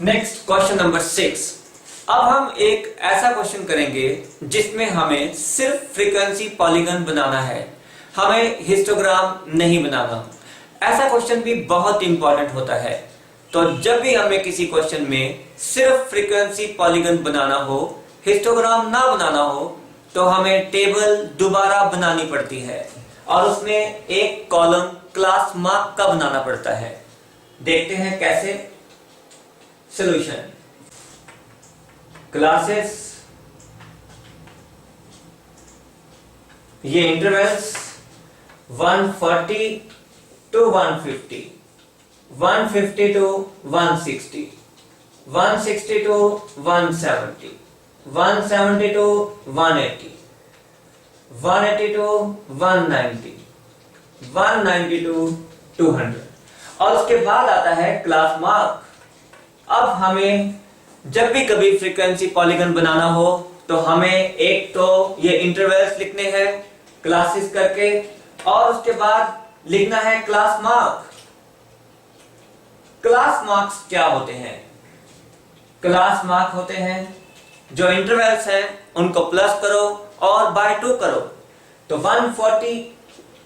Next question number 6। अब हम एक ऐसा क्वेश्चन करेंगे जिसमें हमें सिर्फ फ्रीक्वेंसी पॉलीगन बनाना है, हमें हिस्टोग्राम नहीं बनाना। ऐसा क्वेश्चन भी बहुत इंपॉर्टेंट होता है। तो जब भी हमें किसी क्वेश्चन में सिर्फ फ्रीक्वेंसी पॉलीगन बनाना हो, हिस्टोग्राम ना बनाना हो, तो हमें टेबल दोबारा बनानी पड़ती है और उसमें एक कॉलम क्लास मार्क का बनाना पड़ता है। देखते हैं कैसे। सॉल्यूशन, क्लासेस, ये intervals 140 to 150, 150 to 160, 160 to 170, 170 to 180, 180 to 190, 190 to 200। और उसके बाद आता है क्लास मार्क। अब हमें जब भी कभी फ्रीक्वेंसी पॉलीगन बनाना हो तो हमें एक तो ये इंटरवल्स लिखने हैं क्लासेस करके, और उसके बाद लिखना है क्लास मार्क। क्लास मार्क्स क्या होते हैं? क्लास मार्क होते हैं जो इंटरवल्स हैं उनको प्लस करो और बाय 2 करो। तो 140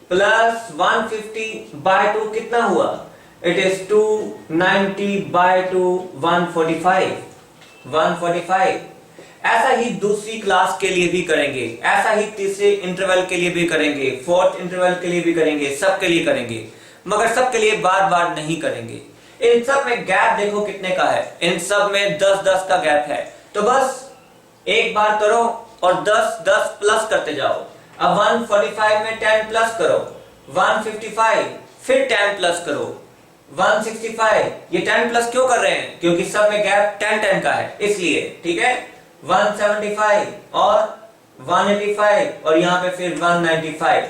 प्लस 150 बाय 2 कितना हुआ? It is 290 by 2 145, 145। ऐसा ही दूसरी क्लास के लिए भी करेंगे, ऐसा ही तीसरे इंटरवल के लिए भी करेंगे, फोर्थ इंटरवल के लिए भी करेंगे, सबके लिए करेंगे, मगर सबके लिए बार बार नहीं करेंगे। इन सब में गैप देखो कितने का है, इन सब में 10-10 का गैप है। तो बस एक बार करो और 10-10 प्लस करते जाओ। अब 145 में 10 प्लस करो, 155 फिर 10 प्लस करो, 165। ये 10 प्लस क्यों कर रहे हैं? क्योंकि सब में गैप 10-10 का है, इसलिए। ठीक है, 175 और 185 और यहाँ पे फिर 195।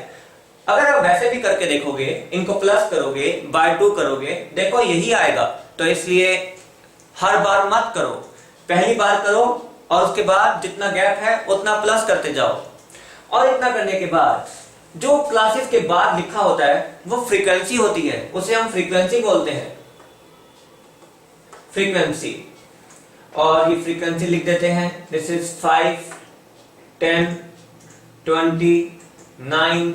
अगर आप वैसे भी करके देखोगे, इनको प्लस करोगे, बाय 2 करोगे, देखो यही आएगा। तो इसलिए हर बार मत करो, पहली बार करो और उसके बाद जितना गैप है उतना प्लस करते जाओ। और इतना करने के बाद जो क्लासेस के बाद लिखा होता है वो फ्रीक्वेंसी होती है, उसे हम फ्रीक्वेंसी बोलते हैं, फ्रीक्वेंसी। और ये फ्रीक्वेंसी लिख देते हैं, दिस इज 5, 10, 20, 9,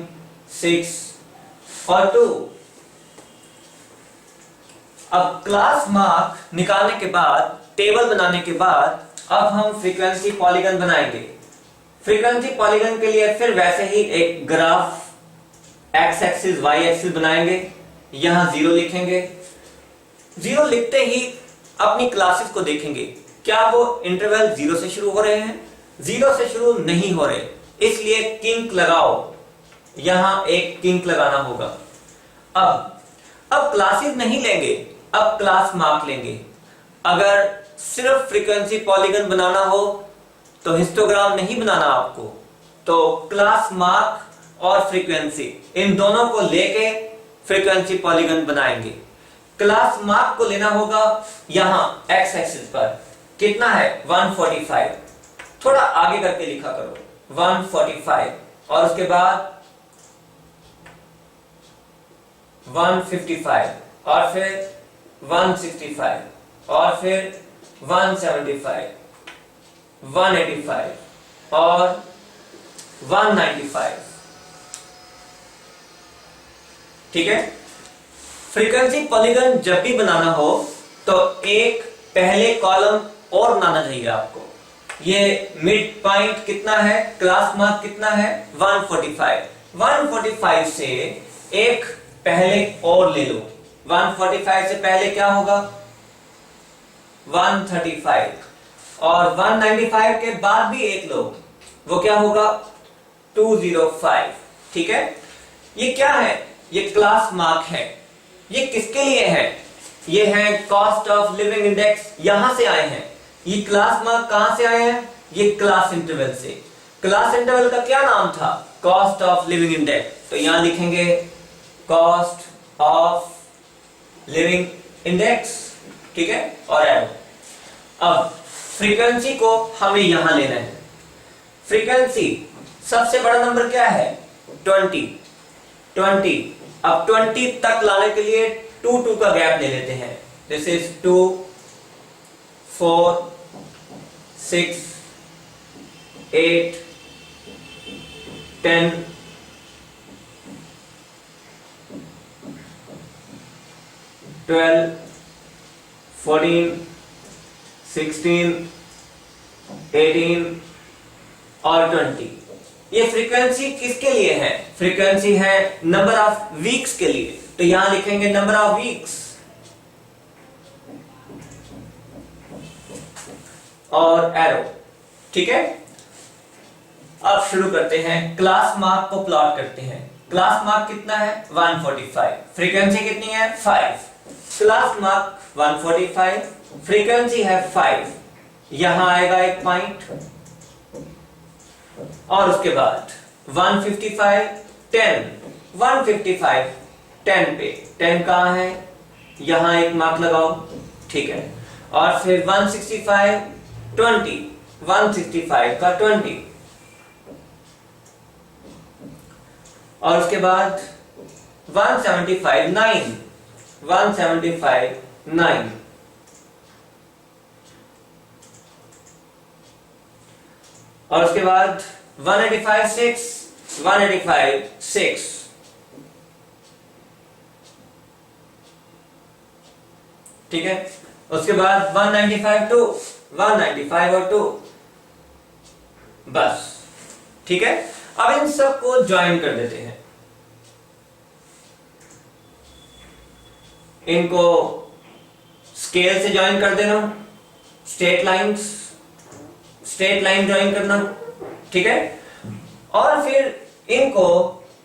6 और 2। अब क्लास मार्क निकालने के बाद, टेबल बनाने के बाद, अब हम फ्रीक्वेंसी पॉलीगन बनाएंगे। फ्रीक्वेंसी पॉलीगन के लिए फिर वैसे ही एक graph x axis y axis बनाएंगे, यहां 0 लिखेंगे। 0 लिखते ही अपनी क्लासेस को देखेंगे, क्या वो इंटरवल 0 से शुरू हो रहे हैं? 0 से शुरू नहीं हो रहे, इसलिए किंक लगाओ, यहां एक किंक लगाना होगा। अब क्लासेस नहीं लेंगे, अब क्लास मार्क लेंगे। अगर सिर्फ फ्रीक्वेंसी पॉलीगन बनाना हो तो हिस्टोग्राम नहीं बनाना आपको, तो क्लास मार्क और फ्रीक्वेंसी इन दोनों को लेके फ्रीक्वेंसी पॉलीगन बनाएंगे। क्लास मार्क को लेना होगा यहां एक्स एक्सिस पर, कितना है? 145। थोड़ा आगे करके लिखा करो, 145 और उसके बाद 155 और फिर 165 और फिर 175, 185 और 195। ठीक है, फ्रीक्वेंसी पॉलीगन जब भी बनाना हो तो एक पहले कॉलम और बनाना चाहिए आपको। ये मिड पॉइंट कितना है, क्लास मार्क कितना है? 145। 145 से एक पहले और ले लो। 145 से पहले क्या होगा? 135 और 195 के बाद भी एक लो, वो क्या होगा? 205। ठीक है, ये क्या है? ये क्लास मार्क है। ये किसके लिए है? ये है कॉस्ट ऑफ लिविंग इंडेक्स, यहां से आए हैं। ये क्लास मार्क कहां से आए हैं? ये क्लास इंटरवल से। क्लास इंटरवल का क्या नाम था? Cost of living index. तो यहां लिखेंगे कॉस्ट ऑफ लिविंग इंडेक्स। ठीक है, और अब फ्रीक्वेंसी को हमें यहां लेना है। फ्रीक्वेंसी सबसे बड़ा नंबर क्या है? 20। अब 20 तक लाने के लिए 2 का गैप ले लेते हैं। दिस इज 2, 4 6 8 10 12 14 16 18 और 20। ये फ्रीक्वेंसी किसके लिए है? फ्रीक्वेंसी है नंबर ऑफ वीक्स के लिए। तो यहां लिखेंगे नंबर ऑफ वीक्स और एरो। ठीक है, अब शुरू करते हैं, क्लास मार्क को प्लॉट करते हैं। क्लास मार्क कितना है? 145। फ्रीक्वेंसी कितनी है? 5। क्लास मार्क 145, फ्रीक्वेंसी है 5। यहां आएगा एक पॉइंट और उसके बाद 155 10 155 10 पे 10 कहां है? यहां एक मार्क लगाओ। ठीक है, और फिर 165 20 165 का 20 और उसके बाद 175 9 175 9 और उसके बाद 185 6 185 6 ठीक है, उसके बाद 195 2 195 और 2 बस। ठीक है, अब इन सब को ज्वाइन कर देते हैं। इनको स्केल से ज्वाइन कर देना, स्ट्रेट लाइन ज्वाइन करना। ठीक है, और फिर इनको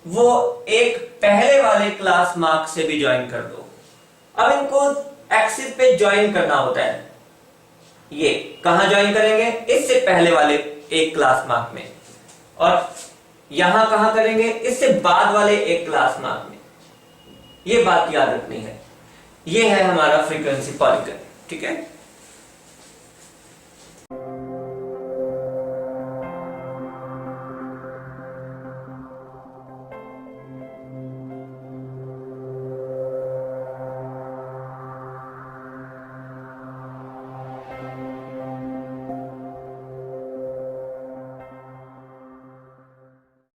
वो एक पहले वाले क्लास मार्क से भी ज्वाइन कर दो। अब इनको एक्सिस पे ज्वाइन करना होता है। ये कहां ज्वाइन करेंगे? इससे पहले वाले एक क्लास मार्क में, और यहां कहां करेंगे? इससे बाद वाले एक क्लास मार्क में। ये बात याद रखनी है। ये है हमारा फ्रीक्वेंसी पॉलीगन। ठीक है।